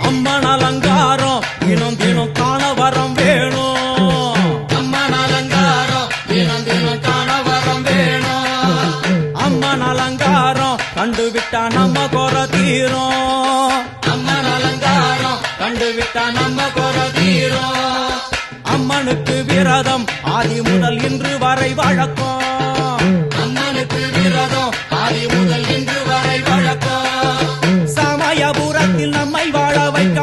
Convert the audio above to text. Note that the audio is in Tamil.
அம்மன் அலங்காரம் தினம் தினம் காண வரம் வேணும். அம்மன் அலங்காரம் தினம் தினம் காண வரம் வேணும். அம்மன் அலங்காரம் கண்டுவிட்டா நம்ம குறை தீரும். அம்மன் அலங்காரம் கண்டுவிட்டா நம்ம குறை தீரும். அம்மனுக்கு விரதம் ஆதி முதல் இன்று வரை வழக்கம். அம்மனுக்கு விரதம் ஆதி முதல் இன்று வரை வழக்கம். சமயபுரத்தில் நம்மை வாழ வைக்க